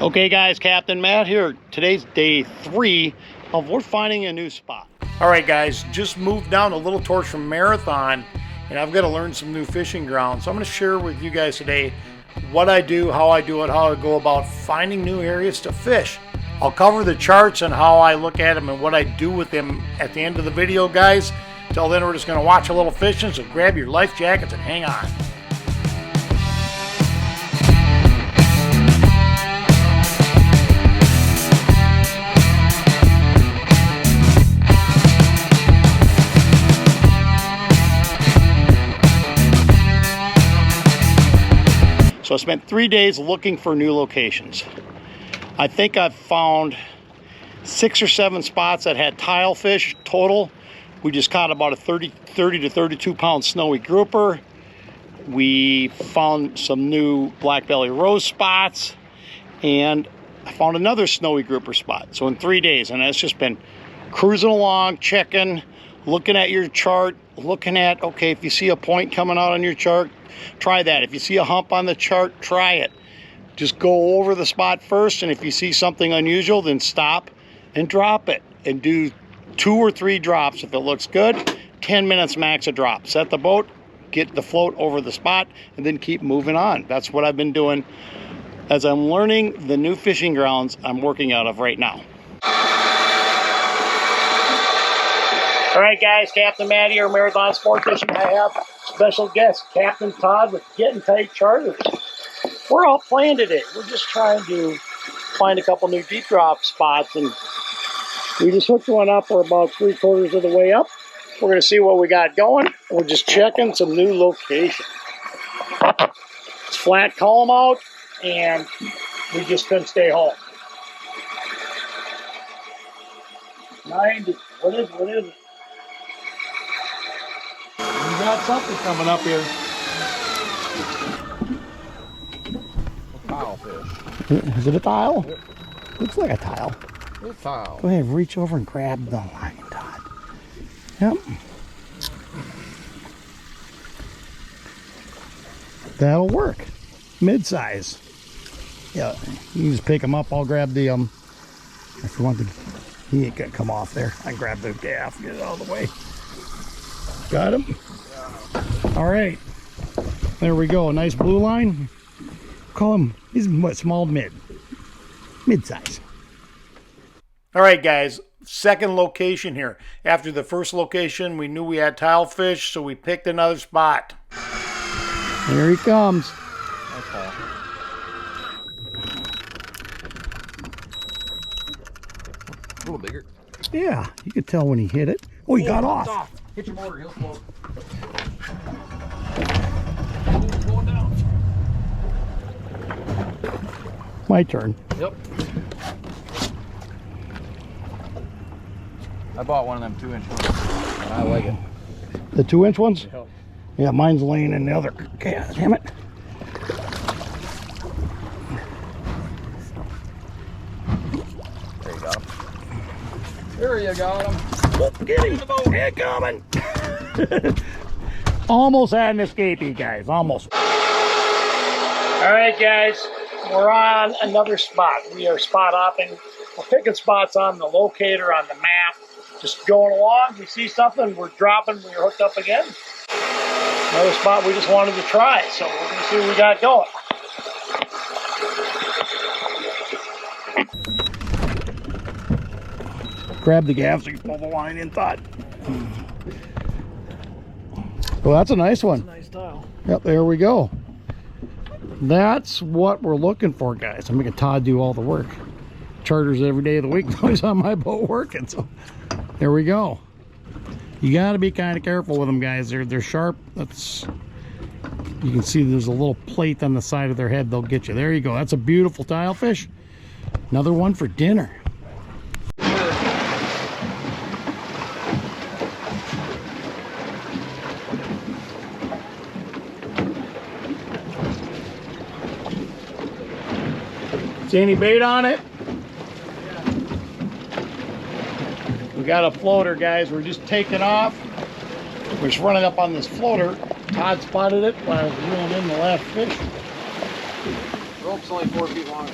Okay guys, Captain Matt here. Today's day 3 of we're finding a new spot. All right guys, just moved down a little towards from Marathon and I've got to learn some new fishing grounds. So I'm going to share with you guys today what I do, how I do it, how I go about finding new areas to fish. I'll cover the charts and how I look at them and what I do with them at the end of the video, guys. Till then, we're just going to watch a little fishing, so grab your life jackets and hang on. So I spent 3 days looking for new locations. I think I've found 6 or 7 spots that had tilefish total. We just caught about a 30 to 32 pound snowy grouper. We found some new Blackbelly Rose spots, and I found another snowy grouper spot. So in 3 days, and it's just been cruising along, checking, looking at your chart, looking at, okay, if you see a point coming out on your chart, try that. If you see a hump on the chart, try it. Just go over the spot first, and if you see something unusual, then stop and drop it and do 2 or 3 drops. If it looks good, 10 minutes max a drop. Set the boat, get the float over the spot, and then keep moving on. That's what I've been doing as I'm learning the new fishing grounds I'm working out of right now. All right, guys, Captain Matt here, Marathon Sport Fishing. I have special guest, Captain Todd with Getting Tight Charters. We're all playing today. We're just trying to find a couple new deep drop spots, and we just hooked one up. We're about 3/4 of the way up. We're going to see what we got going. We're just checking some new locations. It's flat calm out, and we just couldn't stay home. 90. What is it? We got something coming up here. Tilefish. Is it a tile? Yep. Looks like a tile. It's tile. Go ahead, reach over and grab the line, Todd. Yep. That'll work. Mid-size. Yeah, you can just pick them up. I'll grab the, if you want the, he ain't gonna come off there. I can grab the gaff, get it out of the way. Got him? All right. There we go. A nice blue line. Call him, he's what, small, mid-size. All right, guys, second location here. After the first location, we knew we had tilefish, so we picked another spot. Here he comes. Okay. A little bigger. Yeah, you could tell when he hit it. Oh, he got off. Hit your motor, he'll float. My turn. Yep. I bought one of them 2-inch ones. And I like it. The 2-inch ones? Yep. Yeah, mine's laying in the other. Okay, damn it. There you got him. There you got him. Oh, get him. Here coming. Almost had an escapee, guys. Almost. All right, guys. We're on another spot. We are spot hopping. We're picking spots on the locator, on the map. Just going along. We see something, we're dropping. We're hooked up again. Another spot we just wanted to try. So we're going to see what we got going. Grab the gaff so you can pull the line in, Todd. Well, that's a nice one. That's a nice tile. Yep, there we go. That's what we're looking for, guys. I'm making Todd do all the work. Charters every day of the week. He's on my boat working, so there we go. You got to be kind of careful with them, guys. They're sharp. That's, you can see there's a little plate on the side of their head. They'll get you. There you go. That's a beautiful tilefish. Another one for dinner. See any bait on it? We got a floater, guys. We're just taking off. We're just running up on this floater. Todd spotted it when I was reeling in the last fish. Rope's only 4 feet long.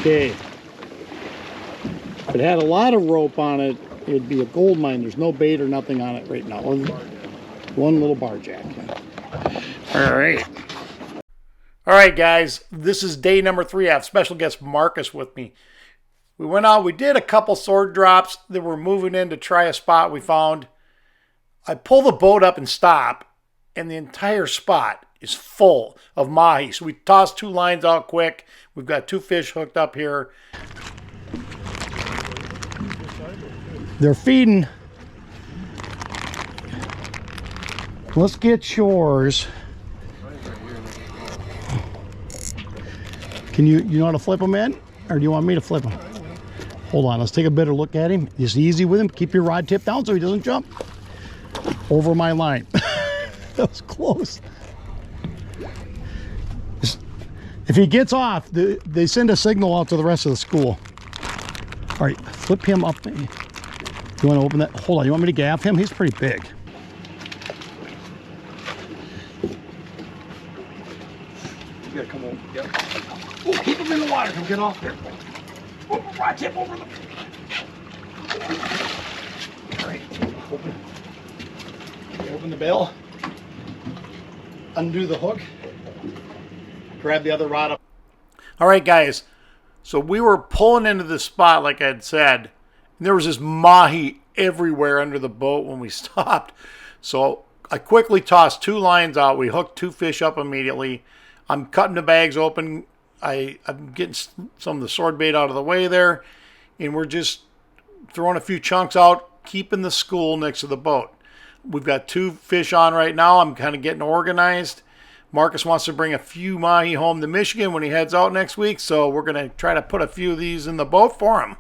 Okay. If it had a lot of rope on it, it'd be a gold mine. There's no bait or nothing on it right now. One little bar jack. All right. All right, guys. This is day number 3. I have special guest Marcus with me. We went out. We did a couple sword drops. Then we're moving in to try a spot we found. I pull the boat up and stop, and the entire spot is full of mahi. So we tossed 2 lines out quick. We've got 2 fish hooked up here. They're feeding. Let's get yours. Can you know how to flip them in? Or do you want me to flip them? Hold on, let's take a better look at him. Just easy with him. Keep your rod tip down so he doesn't jump over my line. That was close. If he gets off, they send a signal out to the rest of the school. All right, flip him up. You want to open that? Hold on, you want me to gaff him? He's pretty big. You gotta come over. Yep. Oh, keep him in the water. Don't get off there. Oh, rod tip over them. All right, open the bail. Undo the hook. Grab the other rod up. All right, guys. So we were pulling into the spot, like I had said. And there was this mahi everywhere under the boat when we stopped. So I quickly tossed 2 lines out. We hooked 2 fish up immediately. I'm cutting the bags open. I'm getting some of the sword bait out of the way there. And we're just throwing a few chunks out, keeping the school next to the boat. We've got 2 fish on right now. I'm kind of getting organized. Marcus wants to bring a few mahi home to Michigan when he heads out next week, so we're going to try to put a few of these in the boat for him.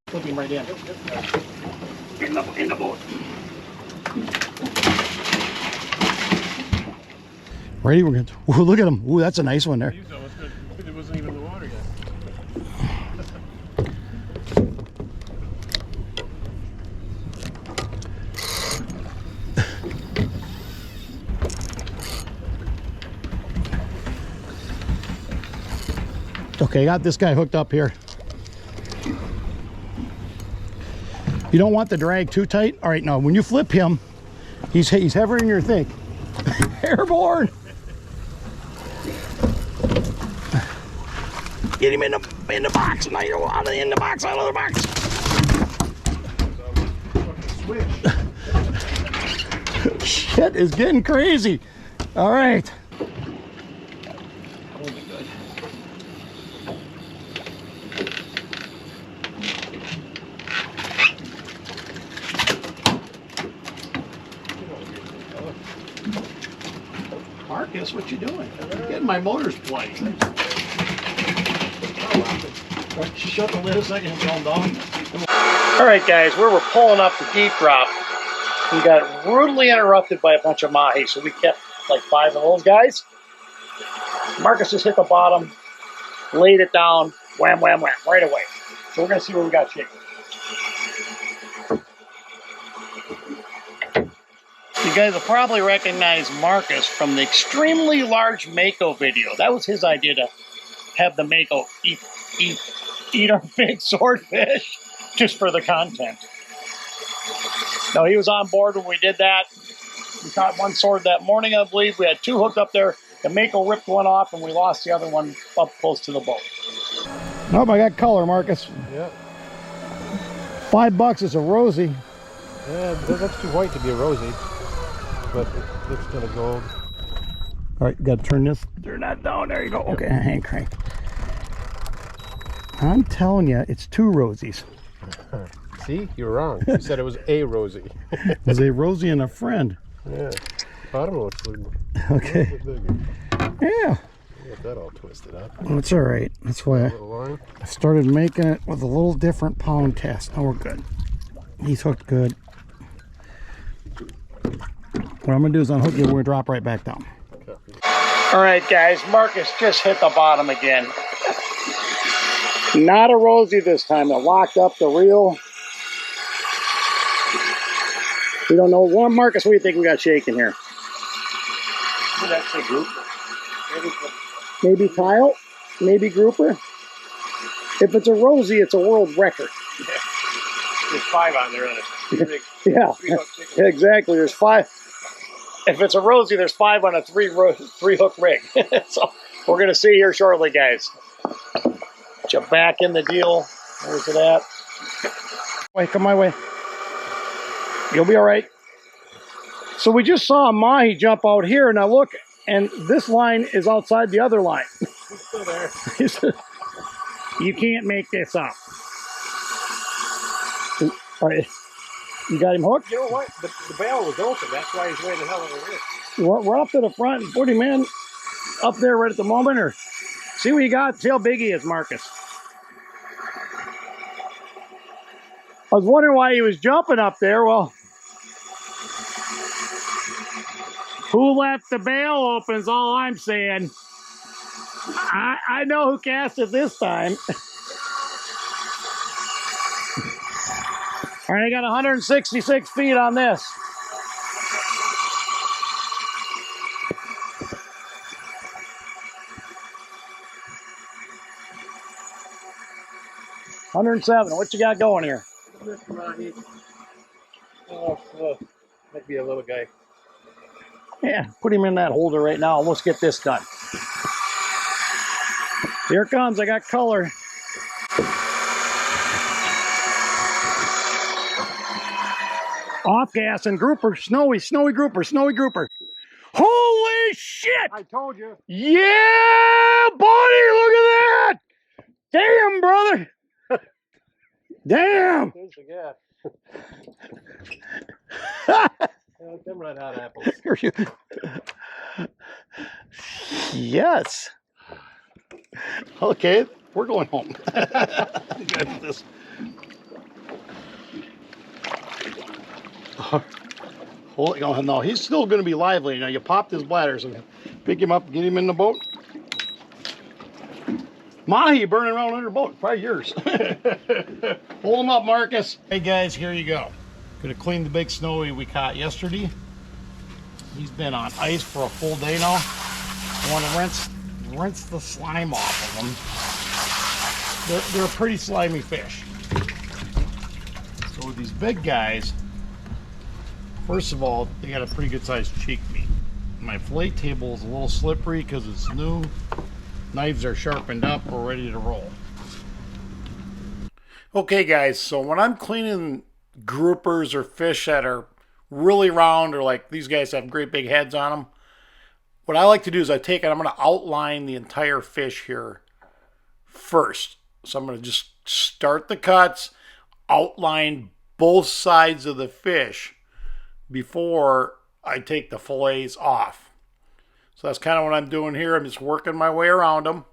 Put him right in. In the boat. Ready? We're going to. Ooh, look at him. Ooh, that's a nice one there. It wasn't even in the water yet. Okay, got this guy hooked up here. You don't want the drag too tight. All right, now when you flip him, he's heavier than you think. Airborne. Get him in the box. Now you're out of in the box, out of the box. Shit is getting crazy. All right. Marcus, what you doing? Getting my motors playing. Shut the lid a second and calm down. All right, guys, where we're pulling up the deep drop, we got rudely interrupted by a bunch of mahi, so we kept like 5 of those guys. Marcus just hit the bottom, laid it down, wham, wham, wham, right away. So we're gonna see what we got shaking. You guys will probably recognize Marcus from the extremely large mako video. That was his idea to have the mako eat our big swordfish just for the content. No, he was on board when we did that. We caught 1 sword that morning, I believe. We had 2 hooked up there. The mako ripped one off, and we lost the other one up close to the boat. Oh, I got color, Marcus. Yep. $5 is a rosy. Yeah, that's too white to be a rosy, but it's kind of gold. All right, you got to turn that down. There you go. Okay, hand crank. I'm telling you, it's 2 rosies. See, you're wrong. You said it was a rosy. It was a rosy and a friend. Yeah. Bottom looks okay. Yeah. Got that all twisted up. Well, it's all right. That's why I started making it with a little different pound test. Now we're good. He's hooked good. What I'm going to do is unhook you and we're going to drop right back down. Okay. All right, guys. Marcus just hit the bottom again. Not a rosy this time. It locked up the reel. We don't know. Marcus, what do you think we got shaking here? That's a group. Maybe tile? Maybe grouper? If it's a Rosie, it's a world record. There's 5 on there on it. Yeah, exactly. There's 5. If it's a Rosie, there's 5 on a 3-hook rig. So we're gonna see here shortly, guys. Get you back in the deal. Where's it at? Wait, come my way. You'll be all right. So we just saw a Mahi jump out here, and I look, and this line is outside the other line. He's still there. You can't make this up. All right. You got him hooked? You know what? The bail was open. That's why he's way the hell over here. We're up to the front and put him in up there right at the moment, or see what you got. See how big he is, Marcus. I was wondering why he was jumping up there. Well, who left the bail open is all I'm saying. I know who cast it this time. All right, I got 166 feet on this. $107. What you got going here? Oh, might be a little guy. Yeah, put him in that holder right now. Let's get this done. Here it comes. I got color. Off gas and grouper. Snowy grouper. Holy shit! I told you. Yeah, buddy, look at that! Damn, brother! Damn! There's the gas. Them red hot apples. Yes. Okay, we're going home. Got this. Hold on, no, he's still going to be lively. Now you popped his bladder, so pick him up, get him in the boat. Mahi burning around under the boat, probably yours. Hold him up, Marcus. Hey guys, here you go. Gonna clean the big snowy we caught yesterday. He's been on ice for a full day now. I want to rinse the slime off of them. They're a pretty slimy fish. So with these big guys, first of all, they got a pretty good sized cheek meat. My fillet table is a little slippery because it's new. Knives are sharpened up, we're ready to roll. Okay guys, so when I'm cleaning groupers or fish that are really round, or like these guys have great big heads on them, what I like to do is I'm going to outline the entire fish here first. So I'm going to just start the cuts, outline both sides of the fish before I take the fillets off. So that's kind of what I'm doing here. I'm just working my way around them.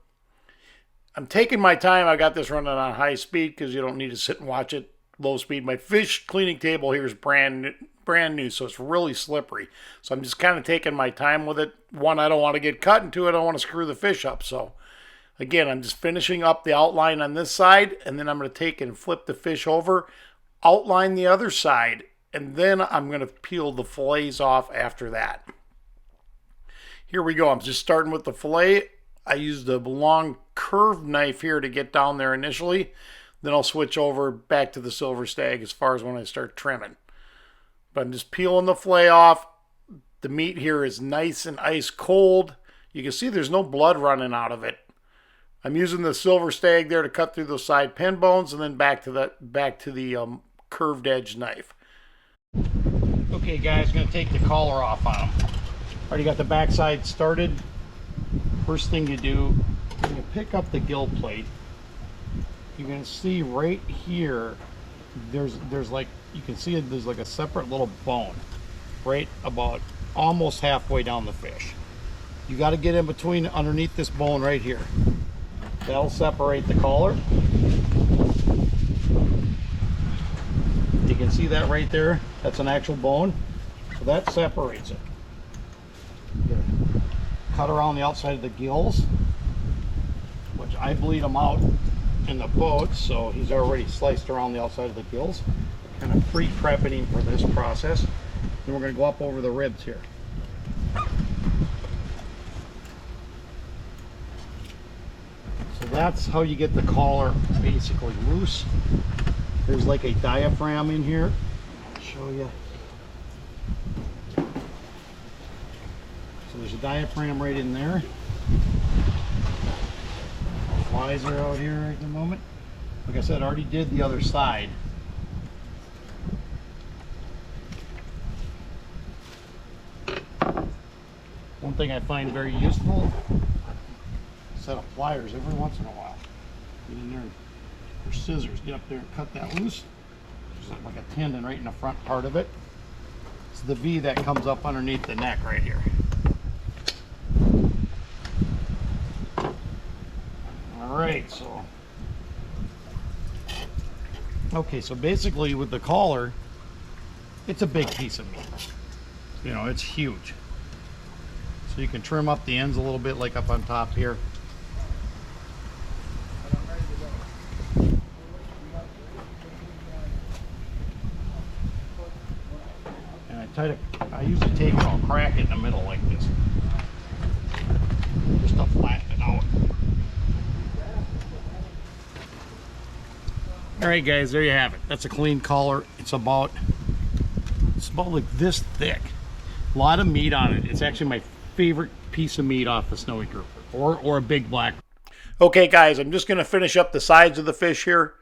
I'm taking my time. I got this running on high speed because you don't need to sit and watch it low speed. My fish cleaning table here is brand new, so it's really slippery. So I'm just kind of taking my time with it. One, I don't want to get cut, and two, I don't want to screw the fish up. So again, I'm just finishing up the outline on this side, and then I'm going to take and flip the fish over, outline the other side, and then I'm going to peel the fillets off after that. Here we go. I'm just starting with the fillet. I used a long curved knife here to get down there initially. Then I'll switch over back to the silver stag as far as when I start trimming. But I'm just peeling the fillet off. The meat here is nice and ice cold. You can see there's no blood running out of it. I'm using the silver stag there to cut through those side pin bones, and then back to the curved edge knife. Okay guys, going to take the collar off on them. Already got the backside started. First thing you do, when you pick up the gill plate, you're going to see right here, there's like, you can see there's like a separate little bone right about almost halfway down the fish. You got to get in between, underneath this bone right here. That'll separate the collar. You can see that right there. That's an actual bone. So that separates it. Cut around the outside of the gills, which I bleed them out in the boat, so he's already sliced around the outside of the gills. Kind of pre-prepping him for this process. Then we're going to go up over the ribs here. So that's how you get the collar basically loose. There's like a diaphragm in here. I'll show you. So there's a diaphragm right in there. Flies are out here right in the moment. Like I said, I already did the other side. One thing I find very useful, a set of pliers every once in a while. Get in there, or scissors, get up there and cut that loose. There's like a tendon right in the front part of it. It's the V that comes up underneath the neck right here. All right, so. Okay, so basically with the collar, it's a big piece of meat. You know, it's huge. So you can trim up the ends a little bit, like up on top here. And I usually take it, I'll crack it in the middle like this, just to flatten it out. All right, guys, there you have it. That's a clean collar. It's about like this thick. A lot of meat on it. It's actually my favorite piece of meat off the snowy grouper, or a big black. Okay, guys, I'm just going to finish up the sides of the fish here.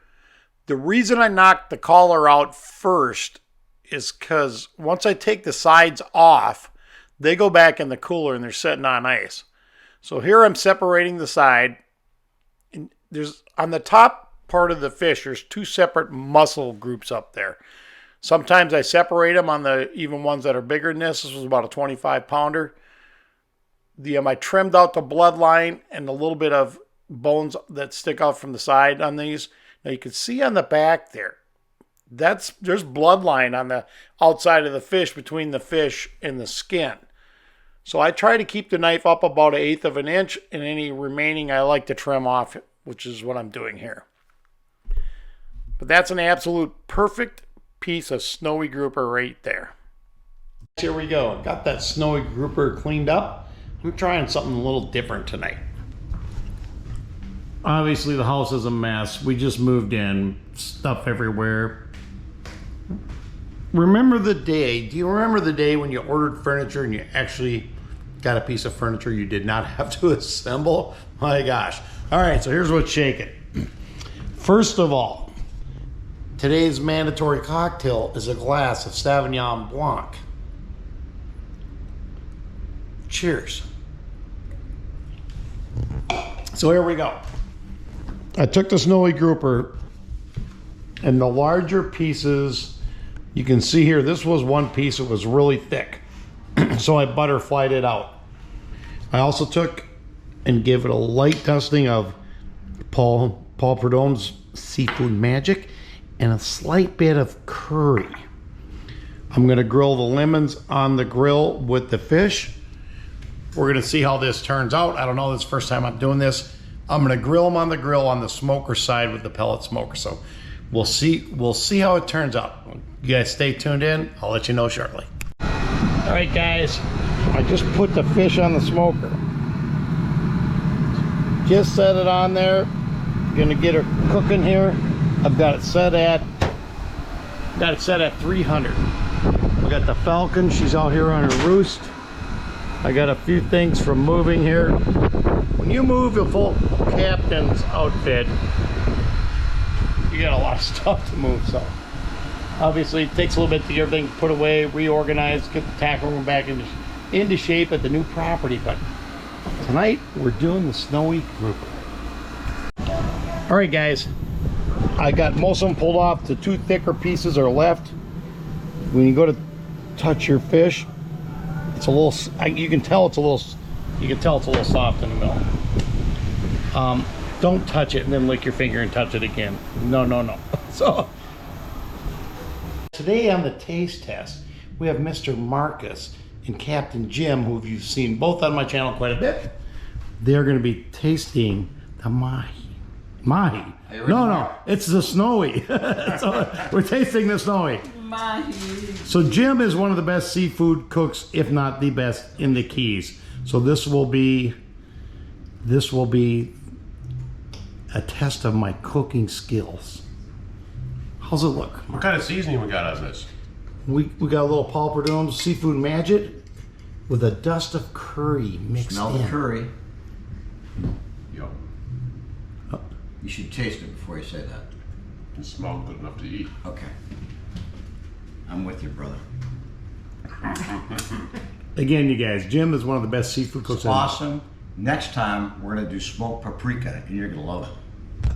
The reason I knocked the collar out first is because once I take the sides off, they go back in the cooler and they're sitting on ice. So here I'm separating the side. And there's on the top part of the fish, there's two separate muscle groups up there. Sometimes I separate them on the even ones that are bigger than this. This was about a 25-pounder. I trimmed out the bloodline and a little bit of bones that stick out from the side on these. Now you can see on the back there, there's bloodline on the outside of the fish between the fish and the skin. So I try to keep the knife up about 1/8 of an inch, and any remaining I like to trim off, which is what I'm doing here. But that's an absolute perfect piece of snowy grouper right there. Here we go. Got that snowy grouper cleaned up. I'm trying something a little different tonight. Obviously the house is a mess. We just moved in, stuff everywhere. Remember the day, do you remember the day when you ordered furniture and you actually got a piece of furniture you did not have to assemble? My gosh. All right, so here's what's shaking. First of all, today's mandatory cocktail is a glass of Sauvignon Blanc. Cheers. So here we go. I took the snowy grouper and the larger pieces, you can see here, this was one piece that was really thick. So I butterflied it out. I also took and gave it a light dusting of Paul Prudhomme's Seafood Magic and a slight bit of curry. I'm gonna grill the lemons on the grill with the fish. We're gonna see how this turns out. I don't know, this is the first time I'm doing this. I'm gonna grill them on the grill on the smoker side with the pellet smoker. So we'll see how it turns out. You guys stay tuned in. I'll let you know shortly. All right, guys, I just put the fish on the smoker. Just set it on there. Gonna get her cooking here. I've got it set at 300. We got the falcon. She's out here on her roost. I got a few things from moving here. When you move a full captain's outfit, you got a lot of stuff to move. So obviously it takes a little bit to get everything put away, reorganized, get the tackle room back into shape at the new property. But tonight we're doing the snowy grouper. All right, guys, I got most of them pulled off. The two thicker pieces are left. When you go to touch your fish, it's a little, you can tell it's a little soft in the middle. Don't touch it and then lick your finger and touch it again. No. So today on the taste test, we have Mr. Marcus and Captain Jim, who you've seen both on my channel quite a bit. They're going to be tasting the Mahi. No, it's the snowy. So we're tasting the snowy. Mahi. So Jim is one of the best seafood cooks, if not the best, in the Keys. So this will be a test of my cooking skills. How's it look? What kind of seasoning we got on this? We got a little Paul Prudhomme's Seafood Magic with a dust of curry mixed Smell in. the curry. Yo, You should taste it before you say that. it smells good enough to eat. Okay. I'm with you, brother. Again, you guys, Jim is one of the best seafood cooks. It's awesome. Next time, we're gonna do smoked paprika, and you're gonna love it.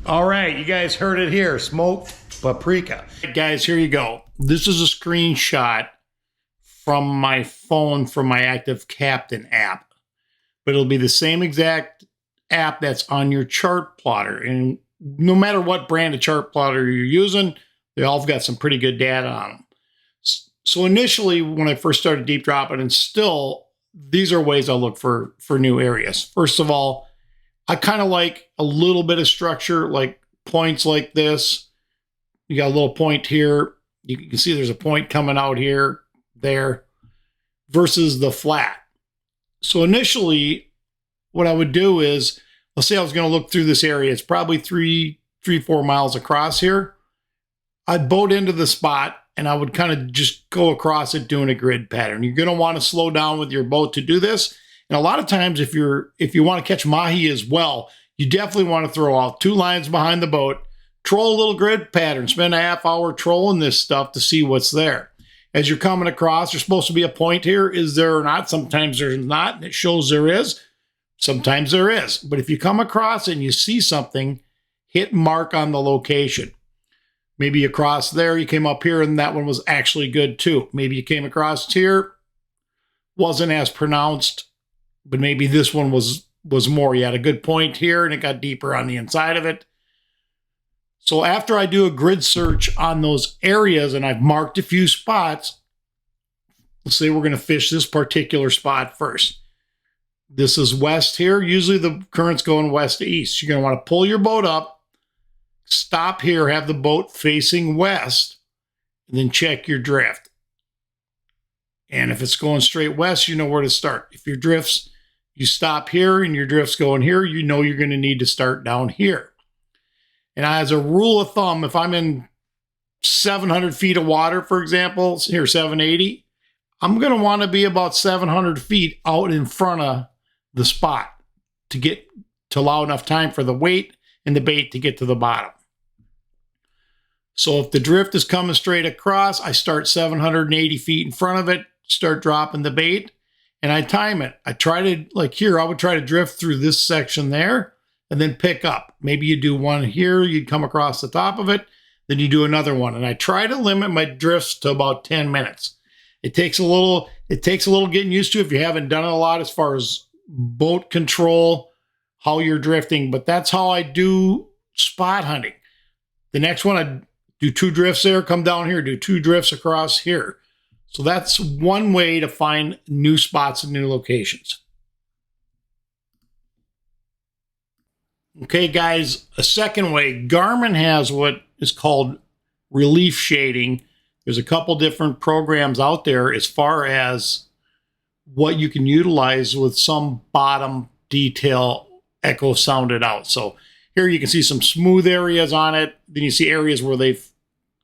All right, you guys heard it here, smoked paprika. Guys, here you go. This is a screenshot from my phone from my Active Captain app, but it'll be the same exact app that's on your chart plotter. And no matter what brand of chart plotter you're using, they all have got some pretty good data on them. So initially, when I first started deep dropping, and still, these are ways I look for new areas. First of all, I kind of like a little bit of structure, like points like this. You got a little point here. You can see there's a point coming out here, there, versus the flat. So initially, what I would do is, let's say I was going to look through this area. It's probably 4 miles across here. I'd boat into the spot, and I would kind of just go across it doing a grid pattern. You're going to want to slow down with your boat to do this. And a lot of times, if you want to catch mahi as well, you definitely want to throw out 2 lines behind the boat, troll a little grid pattern, spend a half hour trolling this stuff to see what's there. As you're coming across, there's supposed to be a point here. Is there or not? Sometimes there's not, and it shows there is. Sometimes there is. But if you come across it and you see something, hit mark on the location. Maybe across there, you came up here and that one was actually good too. Maybe you came across here, wasn't as pronounced, but maybe this one was more. You had a good point here and it got deeper on the inside of it. So after I do a grid search on those areas and I've marked a few spots, let's say we're going to fish this particular spot first. This is west here. Usually the current's going west to east. You're going to want to pull your boat up, stop here, have the boat facing west, and then check your drift. And if it's going straight west, you know where to start. If your drift's, you stop here and your drift's going here, you know you're going to need to start down here. And as a rule of thumb, if I'm in 700 feet of water, for example, here 780, I'm going to want to be about 700 feet out in front of the spot to allow enough time for the weight and the bait to get to the bottom. So if the drift is coming straight across, I start 780 feet in front of it, start dropping the bait, and I time it. I try to, like here, I would try to drift through this section there and then pick up. Maybe you do one here, you'd come across the top of it, then you do another one. And I try to limit my drifts to about 10 minutes. It takes a little getting used to if you haven't done it a lot as far as boat control, how you're drifting, but that's how I do spot hunting. The next one, I do 2 drifts there, come down here, do 2 drifts across here. So that's one way to find new spots and new locations. Okay, guys, a second way, Garmin has what is called relief shading. There's a couple different programs out there as far as what you can utilize with some bottom detail echo sounded out. So here you can see some smooth areas on it. Then you see areas where they've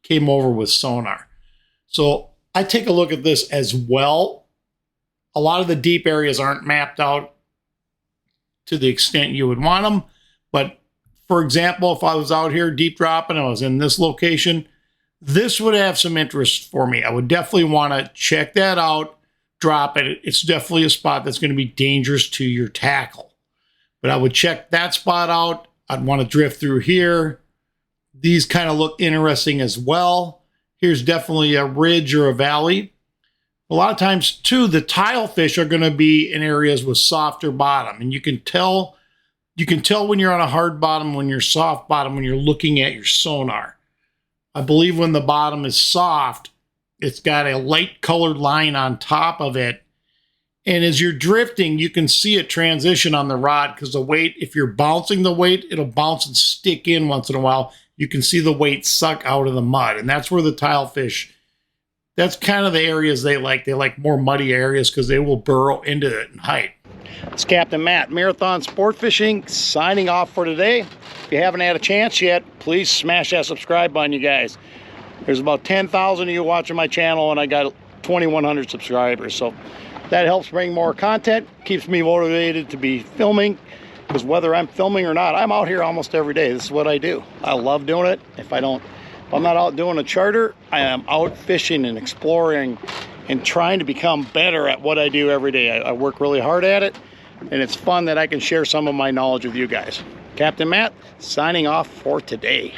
came over with sonar. So I take a look at this as well. A lot of the deep areas aren't mapped out to the extent you would want them. But for example, if I was out here deep dropping, I was in this location, this would have some interest for me. I would definitely want to check that out, drop it. It's definitely a spot that's going to be dangerous to your tackle. But I would check that spot out. I'd want to drift through here. These kind of look interesting as well. Here's definitely a ridge or a valley. A lot of times, too, the tilefish are going to be in areas with softer bottom. And you can tell when you're on a hard bottom, when you're soft bottom, when you're looking at your sonar. I believe when the bottom is soft, it's got a light colored line on top of it. And as you're drifting, you can see it transition on the rod because the weight, if you're bouncing the weight, it'll bounce and stick in once in a while. You can see the weight suck out of the mud. And that's where the tilefish, that's kind of the areas they like. They like more muddy areas because they will burrow into it and hide. It's Captain Matt, Marathon Sport Fishing, signing off for today. If you haven't had a chance yet, please smash that subscribe button, you guys. There's about 10,000 of you watching my channel, and I got 2,100 subscribers. So that helps bring more content, keeps me motivated to be filming, because whether I'm filming or not, I'm out here almost every day. This is what I do. I love doing it. If I'm not out doing a charter, I am out fishing and exploring and trying to become better at what I do every day. I work really hard at it, and it's fun that I can share some of my knowledge with you guys. Captain Matt, signing off for today.